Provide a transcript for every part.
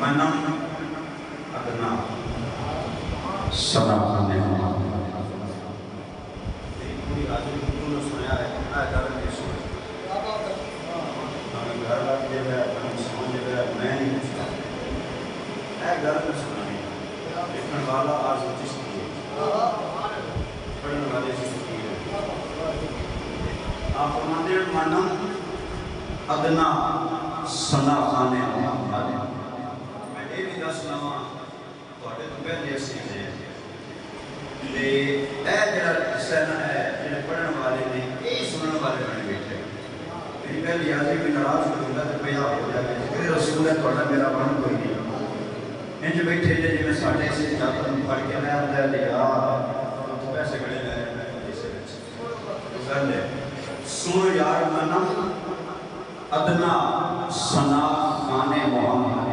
منم ادنا سنا خانے پوری حاضر حضور نے سنایا ہے کتنا گھر میں سنا ہمیں گھر لگ دے گا ہمیں سمجھ دے گا میں نہیں پوچھتا ہے گھر میں سنا نہیں دیکھنے والا آج چشتی ہے پڑھنے والے چشتی ہے آپ فرماتے ہیں منم ادنا سنا خانے میں یہ بھی دس لواں تھوڑے تو پہلے اسی نے اے جڑا سنا ہے جڑے پڑھن والے نے یہ سنن والے بن بیٹھے میری پہلی یادی بھی ناراض ہو جاتا تو پیا ہو جائے کہ رسول ہے تھوڑا میرا بن کوئی نہیں انج بیٹھے جی میں ساڈے سے جاتا پڑھ کے میں اندر لیا تو پیسے کھڑے لے اسے گل ہے سن یار منم ادنا سنا خانے محمد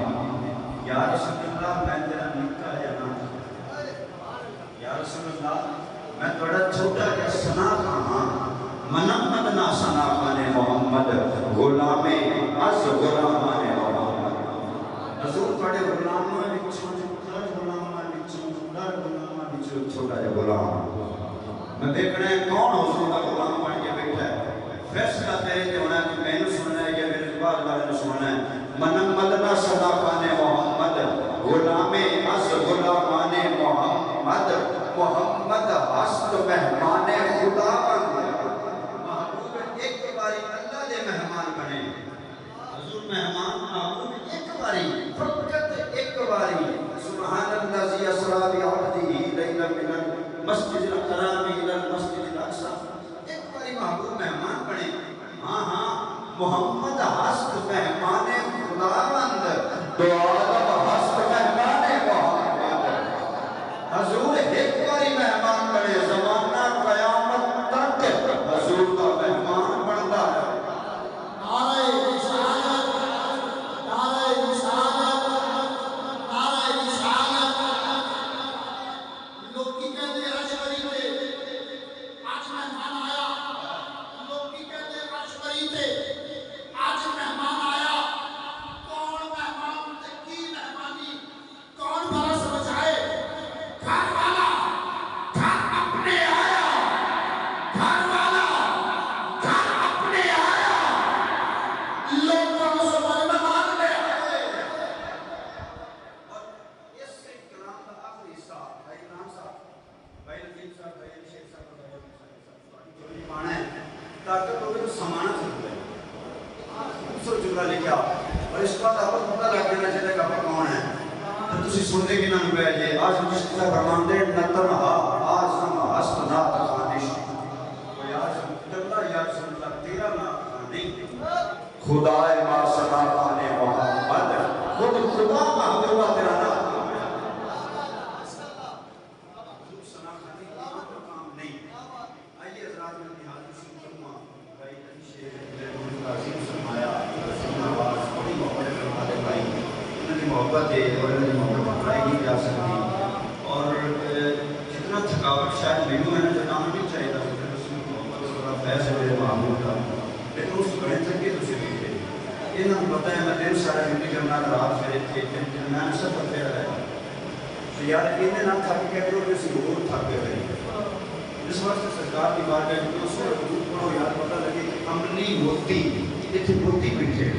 یا رسول اللہ میں تیرا نکا یا نا یا رسول اللہ میں تھوڑا چھوٹا یا سنا خاں منم ادنا سنا خانے محمد غلام از غلامان محمد حضور تھوڑے غلاموں وچوں غلاموں وچوں چھوٹا یا غلام میں دیکھنا ہے کون حضور کا غلام بن کے بیٹھا ہے فیصلہ تیرے تے ہونا ہے کہ میں نے سننا ہے یا میرے بعد والے نے سننا ہے منم ادنا سنا خانے محمد غلام از غلامان محمد محمد ہست مہمان خدا محبوب ایک باری اللہ دے مہمان بنے حضور مہمان محبوب ایک باری فقط ایک باری سبحان الذی اسری بعبدہ لیلا من المسجد الحرام الی المسجد الاقصی ایک باری محبوب مہمان بنے ہاں ہاں محمد ہست مہمان خداوند دو عالم ہست مہمان محمد حضور ایک باری مہمان بنے زمانہ قیامت تک حضور کا مہمان بنتا ہے نعرہ رسالت نعرہ رسالت نعرہ رسالت لوگ کی کہتے ہیں رشوری تھے آج مہمان آیا لوگ کی کہتے ہیں رشوری تھے آج مہمان آیا کون مہمان تھے کی مہمانی کون برس بچائے گھر والا گھر اپنے آیا گھر والا گھر اپنے آیا لوگوں سے مہمان لے آئے اور اس سے کلام کا آخری حصہ بھائی نام صاحب بھائی نظیم صاحب بھائی شیخ صاحب جو نہیں مانا ہے تاکہ لوگوں کو سمانا ضرور ہے دوسرا جملہ لے کے آؤ اور اس بات آپ کو پتہ لگ جانا چاہیے کہ آپ کون ہے تو تسی سنتے کہ نہ نبے جے آج جس طرح فرماندے نتنہا آزم ہست نات خانش کوئی آج جللہ یا رسول اللہ تیرا نات خانی خدای ما سنا خانے محمد خود خدا محبوبہ تیرا نات حضور سنا خانی کام نہیں آئیے حضرات میں اپنی حاضر سے کروں بھائی علی شیخ عظیم سرمایا رسول آواز بڑی محبت کرنا دے بھائی انہوں نے محبت ہے اور انہوں نے محبت بڑھائی نہیں جا سکتی اور جتنا تھکاوٹ شاید مینو میں نے جتنا نہیں چاہیے تھا رسول محبت اور بڑا فیض ہے میرے محبوب کا لیکن اس کو بڑے تھکے تو سے بھی تھے انہوں نے پتہ ہے میں دن سارا ڈیوٹی کرنا رات میرے تھے میں نے سب پھر رہا تو یار انہیں نہ تھک کے تو کسی اور تھک گئے اس وقت سرکار کی بات ہے کہ اس کو حضور پڑھو یار پتہ لگے کہ عملی موتی اتنی موتی بیٹھے